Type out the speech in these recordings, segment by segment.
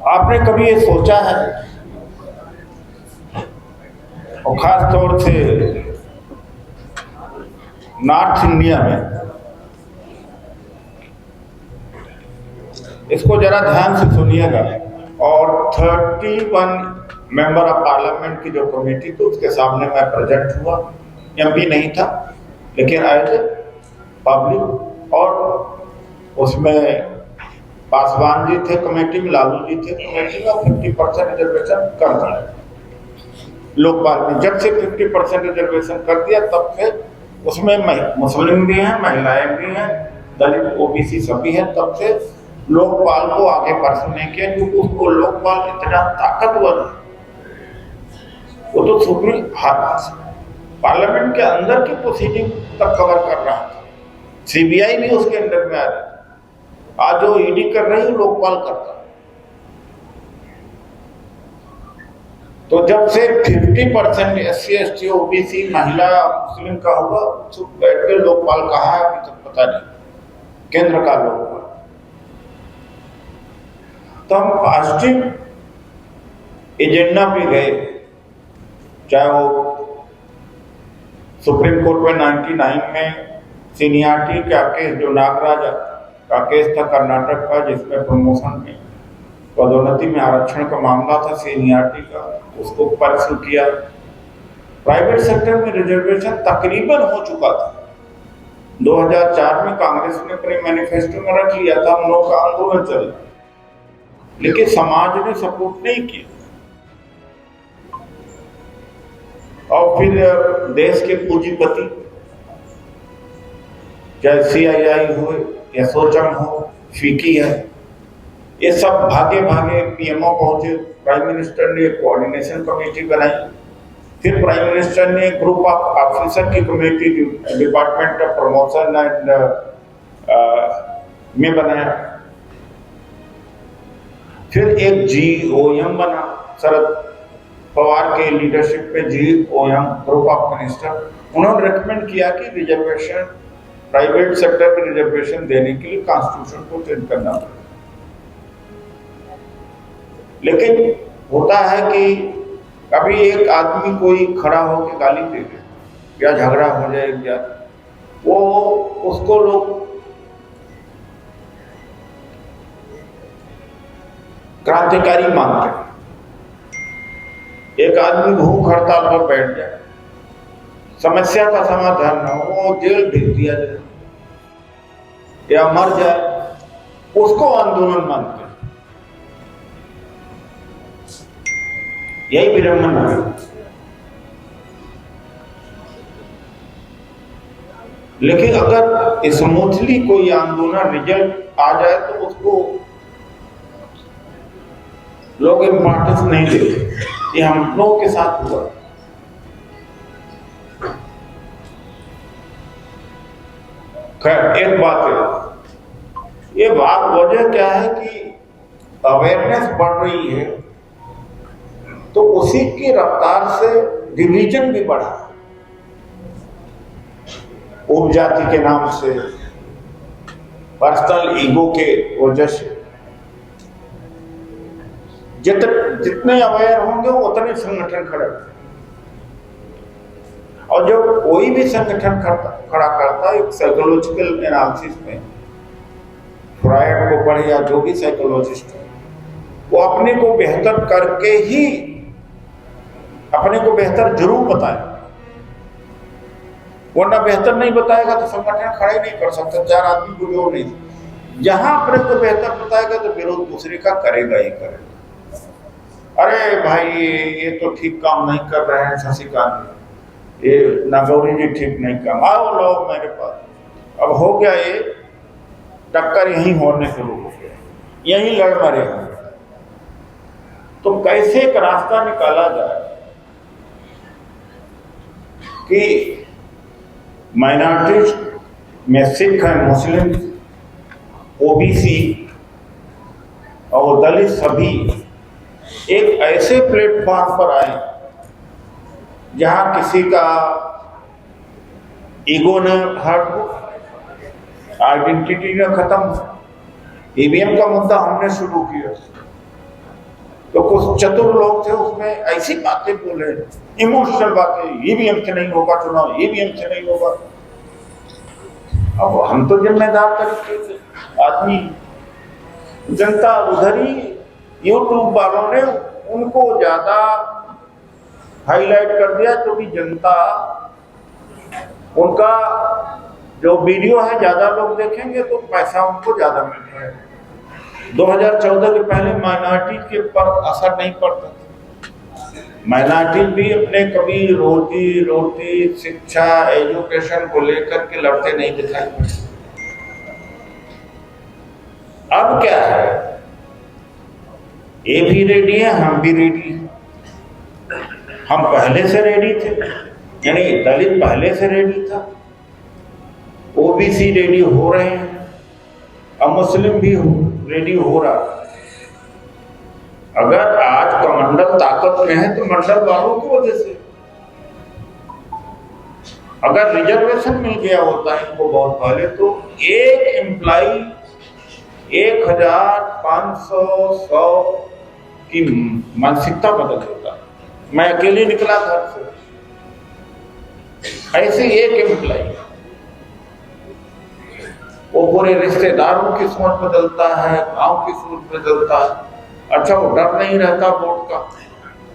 आपने कभी ये सोचा है, और खास तौर से नॉर्थ इंडिया में, इसको जरा ध्यान से सुनिएगा, और 31 मेंबर ऑफ पार्लियामेंट की जो कमेटी थी उसके सामने मैं प्रेजेंट हुआ, एमपी नहीं था लेकिन एज ए पब्लिक, और उसमें पासवान जी थे कमेटी में, लालू जी थे कमेटी में, 50% रिजर्वेशन कर दिया लोकपाल में। जब से 50% रिजर्वेशन कर दिया तब से उसमें मुस्लिम भी हैं, महिलाएं भी हैं, दलित ओबीसी सभी हैं, तब से लोकपाल को आगे बढ़ नहीं किया, क्योंकि उसको लोकपाल इतना ताकतवर, वो तो सुप्रीम पार्लियामेंट के अंदर की प्रोसीडिंग तक कवर कर रहा था, सीबीआई भी उसके अंदर में आ रही। आज जो ईडी कर रही है लोकपाल करता। तो जब से 50% SC ST OBC महिला मुस्लिम का होगा, तो बैठ के लोकपाल कहाँ है अभी तक पता नहीं, केंद्र का लोकपाल। तो हम पॉजिटिव एजेंडा पे गए, चाहे वो सुप्रीम कोर्ट में 99 में सीनियरिटी का केस, जो नागराज का केस था कर्नाटक का, जिसमें प्रमोशन में पदोन्नति में आरक्षण का मामला था, सीनियरिटी का, उसको परसू किया। प्राइवेट सेक्टर में रिजर्वेशन तकरीबन हो चुका था। 2004 में कांग्रेस ने अपने मैनिफेस्टो में रख लिया था, हम लोग का आंदोलन चला, लेकिन समाज ने सपोर्ट नहीं किया। और फिर देश के पूंजीपति, चाहे CII हो, एसोचैम हो, फीकी है, ये सब भागे भागे PMO पहुंचे। प्राइम मिनिस्टर ने कोऑर्डिनेशन कमेटी बनाई, फिर प्राइम मिनिस्टर ने ग्रुप ऑफ ऑफिसर की committee department of promotion and में बनाया, फिर एक GOM बना शरद पवार के लीडरशिप पे, GOM ग्रुप ऑफ मिनिस्टर। उन्होंने रेकमेंड किया कि रिजर्वेशन, प्राइवेट सेक्टर में रिजर्वेशन देने के लिए कॉन्स्टिट्यूशन को चेंज करना पड़ेगा। लेकिन होता है कि कभी एक आदमी कोई खड़ा होकर गाली दे दे या झगड़ा हो जाए, या वो उसको लोग क्रांतिकारी मानते हैं। एक आदमी भूख हड़ताल पर बैठ जाए, समस्या का समाधान न हो, वो जेल भेज दिया जाए या मर जाए, उसको आंदोलन मानते हैं। यही विडंबना है। लेकिन अगर स्मूथली कोई आंदोलन रिजल्ट आ जाए तो उसको लोग इम्पोर्टेंस नहीं देते। ये हम लोगों के साथ हुआ। खैर, एक बात है, ये बात वजह क्या है कि अवेयरनेस बढ़ रही है, तो उसी की रफ्तार से डिवीजन भी बढ़ा, उपजाति के नाम से, पर्सनल ईगो के वजह से। जितने अवेयर होंगे उतने संगठन खड़े होंगे। और जब कोई भी संगठन खड़ा करता है, एक साइकोलॉजिकल एनालिसिस में, फ्रायड को पढ़े या जो भी साइकोलॉजिस्ट है, वो अपने को बेहतर करके ही अपने को बेहतर जरूर बताए, वरना बेहतर नहीं बताएगा तो संगठन खड़े नहीं कर सकता। 4 आदमी को जो नहीं, जहां अपने को बेहतर बताएगा तो विरोध दूसरे का करेगा ही करेगा। अरे भाई, ये तो ठीक काम नहीं कर रहे हैं शशिकांत, ये नागौरी जी ठीक नहीं काम, आओ लोग मेरे पास। अब हो गया, ये टक्कर यहीं होने शुरू हो गया, यहीं लड़ मरे हैं। तो कैसे एक रास्ता निकाला जाए कि माइनॉरिटी में सिख है, मुस्लिम, ओबीसी और दलित सभी एक ऐसे प्लेटफॉर्म पर आए जहां किसी का ईगो न हर्ट हो, आइडेंटिटी न खत्म हो। ईवीएम का मुद्दा हमने शुरू किया, तो कुछ चतुर लोग थे उसमें ऐसी बातें बोले, इमोशनल बातें, ईवीएम से नहीं होगा चुनाव, ईवीएम से नहीं होगा। अब हम तो जिम्मेदार तरीके से आदमी, जनता उधर ही यूट्यूब वालों ने उनको ज्यादा हाईलाइट कर दिया, क्योंकि जनता उनका जो वीडियो है ज्यादा लोग देखेंगे तो पैसा उनको ज्यादा मिल रहा है। 2014 के पहले माइनॉरिटी के पर असर नहीं पड़ता था। माइनॉरिटी भी अपने कभी रोजी रोटी, शिक्षा, एजुकेशन को लेकर के लड़ते नहीं दिखाई पड़ते। अब क्या है, ये भी रेडी है, हम भी रेडी हैं। हम पहले से रेडी थे, यानी दलित पहले से रेडी था, ओबीसी रेडी हो रहे हैं, अब मुस्लिम भी रेडी हो रहा है। अगर आज कमंडल ताकत में है तो मंडल वालों की वजह से। अगर रिजर्वेशन मिल गया होता है इनको बहुत पहले तो एक एम्प्लाई 1500 की मानसिकता बदल होता। मैं अकेले निकला घर से, ऐसे एक एम्प्लाई, वो पूरे रिश्तेदारों की सोच बदलता है, गांव की सोच बदलता है। अच्छा, वो डर नहीं रहता वोट का,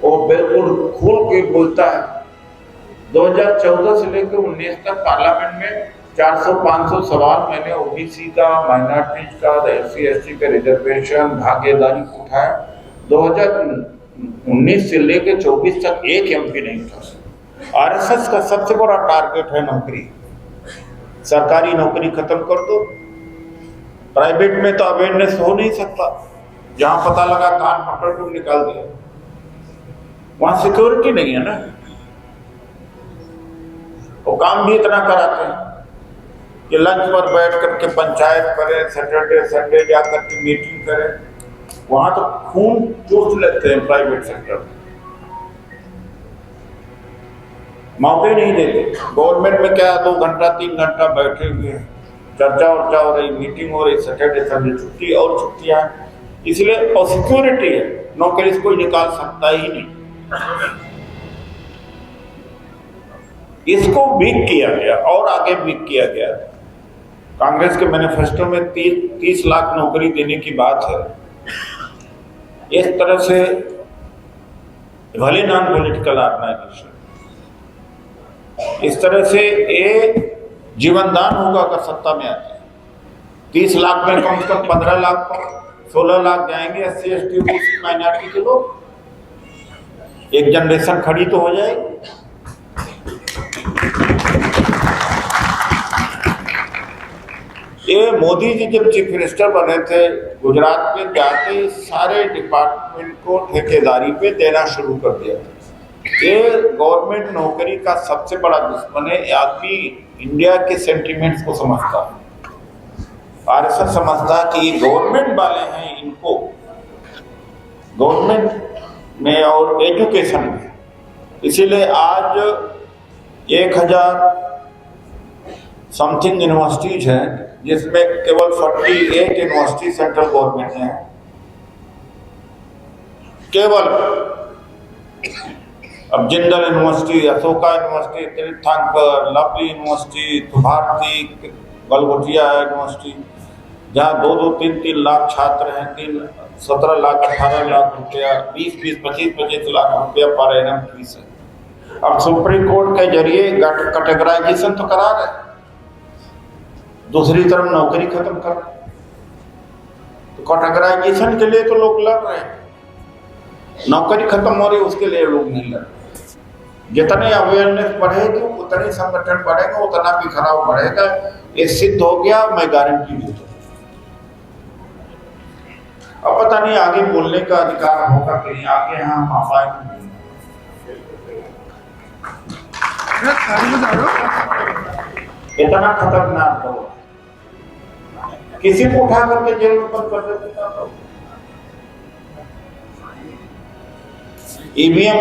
वो बिल्कुल खुल के बोलता है। 2014 से लेकर 19 तक पार्लियामेंट में 400-500 सवाल मैंने ओबीसी का, माइनॉरिटीज का, SC/ST के रिजर्वेशन, भागीदारी उठाया। 2019 से लेकर 24 तक एक MP नहीं था। RSS का सबसे बड़ा टारगेट है नौकरी, सरकारी नौकरी खत्म कर दो। प्राइवेट में तो अवेयरनेस हो नहीं सकता, जहां पता लगा कान पकड़ कर निकाल दिया, वहां सिक्योरिटी नहीं है ना। वो काम भी इतना कराते हैं कि लंच पर बैठ करके पंचायत करें, सैटरडे संडे जाकर के मीटिंग करें, वहां तो खून चूस लेते हैं प्राइवेट सेक्टर में, मौके नहीं देते। गवर्नमेंट में क्या 2 घंटा 3 घंटा बैठे हुए, चर्चा वर्चा हो रही, मीटिंग हो रही, सैटरडे संडे छुट्टी और छुट्टियां, इसलिए और सिक्योरिटी है, नौकरी से कोई निकाल सकता ही नहीं। इसको वीक किया गया और आगे वीक किया गया। कांग्रेस के मैनिफेस्टो में 30 लाख नौकरी देने की बात है। इस तरह से भले नॉन पॉलिटिकल ऑर्गेनाइजेशन, इस तरह से ये जीवन दान होगा अगर सत्ता में आते हैं। 30 लाख में कम से कम 15 लाख 16 लाख जाएंगे SC/ST OBC माइनॉरिटी के लोग, एक जनरेशन खड़ी तो हो जाएगी। ये मोदी जी जब चीफ मिनिस्टर बने थे गुजरात में, जाते ही सारे डिपार्टमेंट को ठेकेदारी पे देना शुरू कर दिया था। ये गवर्नमेंट नौकरी का सबसे बड़ा दुश्मन है। आदमी इंडिया के सेंटिमेंट्स को समझता है, RSS समझता है कि ये गवर्नमेंट वाले हैं, इनको गवर्नमेंट में और एजुकेशन में। इसीलिए आज 1000 समथिंग यूनिवर्सिटीज हैं, जिसमें केवल 48 यूनिवर्सिटी सेंट्रल गवर्नमेंट हैं। केवल अब Jindal university, Ashoka university, Teerthanker, lovely university, Bharati, Galgotia university, जहाँ 2-2, 3-3 लाख छात्र हैं, 17 लाख 18 लाख रुपया, 20-20, 25-25 लाख रुपया पर एनम फीस है। अब सुप्रीम कोर्ट के जरिए कैटेगराइजेशन तो करा रहे हैं, दूसरी तरफ नौकरी खत्म कर, तो कैटेगराइजेशन के लिए तो लोग लड़ रहे हैं, नौकरी खत्म हो रही उसके लिए लोग नहीं लड़ रहे। जितने अवेयरनेस बढ़ेगी उतने संगठन बढ़ेगा, उतना बिखराव बढ़ेगा। ये सिद्ध हो गया, मैं गारंटी देता हूँ। अब पता नहीं आगे बोलने का अधिकार होगा कि नहीं, आगे हम आपाएंगे। इतना खतरनाक हो, किसी को उठा करके जेल में बंद कर देते। ईवीएम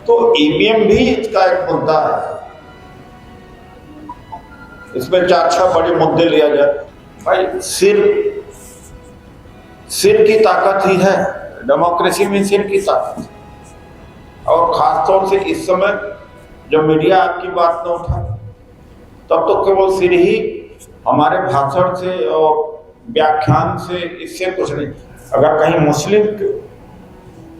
तो ईवीएम भी इसका एक मुद्दा है, इसमें 4-6 बड़े मुद्दे लिया जाए। भाई सिर की ताकत ही है डेमोक्रेसी में सिर की ताकत है। और खासतौर से इस समय जब मीडिया आपकी बात न उठा, तब तो केवल सिर ही, हमारे भाषण से और व्याख्यान से इससे कुछ नहीं। अगर कहीं मुस्लिम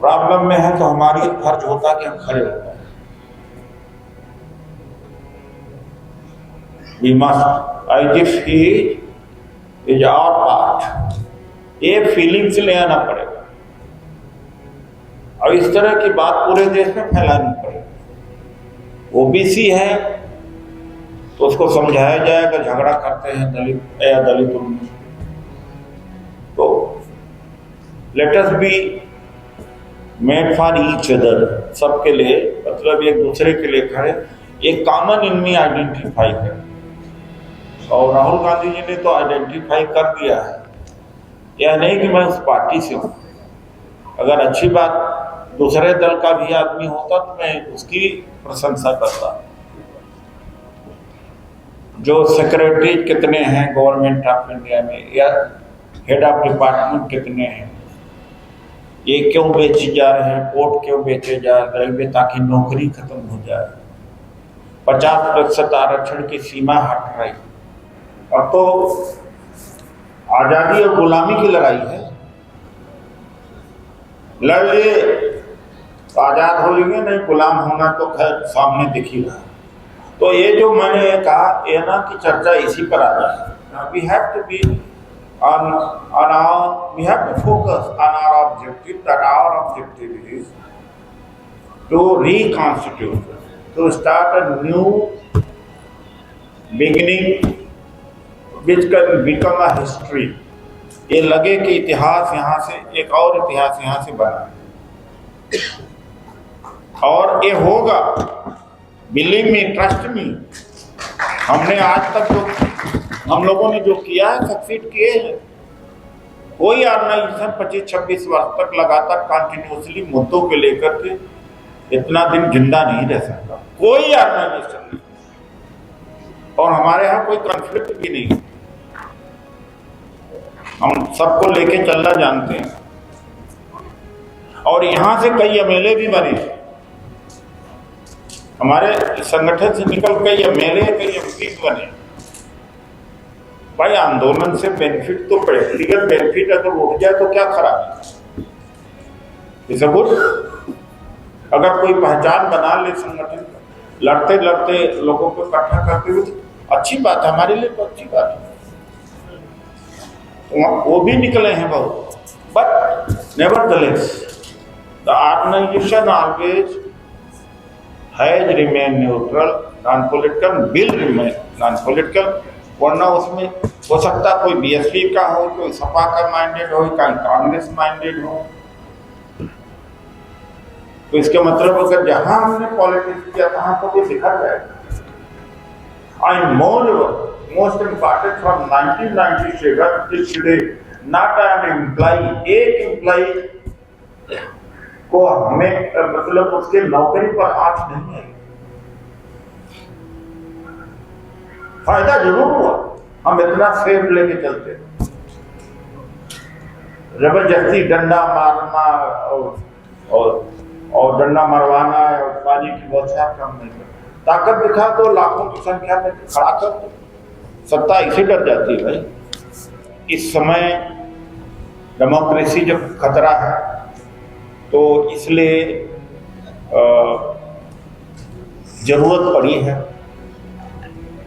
प्रॉब्लम में है तो हमारी फर्ज होता कि हम खड़े हो जाए। We must, as if he is our part, ये फीलिंग से ले आना पड़ेगा और इस तरह की बात पूरे देश में फैलानी पड़ेगी। ओबीसी है तो उसको समझाया जाएगा, झगड़ा करते हैं दलित या दलितों में, तो let us be made for each other, सबके लिए, मतलब एक दूसरे के लिए खड़े, एक कॉमन इनमी आइडेंटिफाई करें। और राहुल गांधी जी ने तो आइडेंटिफाई कर दिया है, यह नहीं कि मैं उस पार्टी से हूं। अगर अच्छी बात दूसरे दल का भी आदमी होता तो मैं उसकी प्रशंसा करता। जो सेक्रेटरी कितने हैं गवर्नमेंट ऑफ इंडिया में, या हेड ऑफ डिपार्टमेंट कितने हैं, ये क्यों बेचे जा रहे हैं, कोर्ट क्यों बेचे जा रहे हैं, ताकि नौकरी खत्म हो जाए। 50% आरक्षण की सीमा हट रही। अब तो आजादी और गुलामी की लड़ाई है, लड़ लिए तो आजाद हो जाएंगे, नहीं गुलाम होना तो खैर सामने दिख ही रहा। तो ये जो मैंने कहा, ये ना कि चर्चा इसी पर आ जाए। We have to be on our, we have to focus on our objective, that our objective is to reconstitute, to start a new beginning which can become a history। ये लगे कि इतिहास यहाँ से, एक और इतिहास यहाँ से बना, और ये होगा, बिलीव मी, ट्रस्ट मी। हमने आज तक जो हम लोगों ने जो किया है, सक्सीड किए हैं। कोई ऑर्गेनाइजेशन 25-26 वर्ष तक लगातार कंटिन्यूसली मुद्दों को लेकर के इतना दिन जिंदा नहीं रह सकता, कोई ऑर्गेनाइजेशन नहीं। और हमारे यहाँ कोई कॉन्फ्लिक्ट भी नहीं, हम सबको लेके चलना जानते हैं। और यहाँ से कई एमएलए भी बने, हमारे संगठन से निकल कई एमएलए, कई एमपी बने। भाई आंदोलन से बेनिफिट तो प्रैक्टिकल बेनिफिट अगर उठ जाए तो क्या खराब है, इसे गुड। अगर कोई पहचान बना ले संगठन, लड़ते लड़ते लोगों को इकट्ठा करते हुए, अच्छी बात है, हमारे लिए तो अच्छी बात है। तो वो भी निकले हैं बहुत, but nevertheless the organisation always has remain neutral, non political, will remain non political. वरना उसमें हो सकता कोई बीएसपी का हो, कोई सपा का माइंडेड हो, कोई कांग्रेस माइंडेड हो। तो इसके मतलब अगर जहां हमने पॉलिटिक्स किया वहां तो कोई दिखा जाएगा। I most important from 1997 till today, not an employee, एक एम्प्लॉई को हमें मतलब उसके नौकरी पर आंच नहीं आई। फायदा जरूर हुआ, हम इतना सेफ लेके चलते, जबरदस्ती डंडा मारना और डंडा मरवाना और पानी की बौछार कम नहीं करता। ताकत दिखा तो लाखों की संख्या में खड़ा कर दो, सत्ता इसे डर जाती है भाई। इस समय डेमोक्रेसी जब खतरा है तो इसलिए जरूरत पड़ी है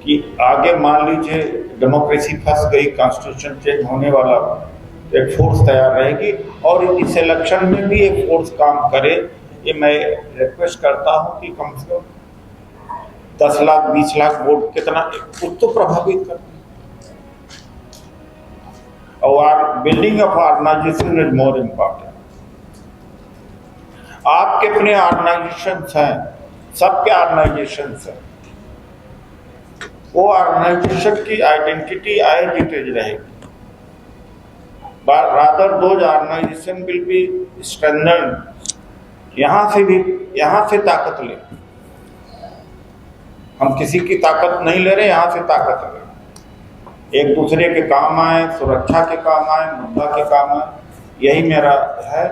कि आगे मान लीजिए डेमोक्रेसी फंस गई, कॉन्स्टिट्यूशन चेंज होने वाला, एक फोर्स तैयार रहेगी और इस इलेक्शन में भी एक फोर्स काम करे। ये मैं रिक्वेस्ट करता हूं कि कम से कम 10 लाख 20 लाख वोट कितना कुछ तो प्रभावित करते, और building of organisation is more important. आपके अपने ऑर्गेनाइजेशन हैं, सबके ऑर्गेनाइजेशन हैं, वो ऑर्गेनाइजेशन की आइडेंटिटी एज इट इज रहेगी। Rather those organisation will be strengthened. यहाँ से ताकत ले, हम किसी की ताकत नहीं ले रहे, यहाँ से ताकत ले, एक दूसरे के काम आए, सुरक्षा के काम आए, मुद्दा के काम आए, यही मेरा है।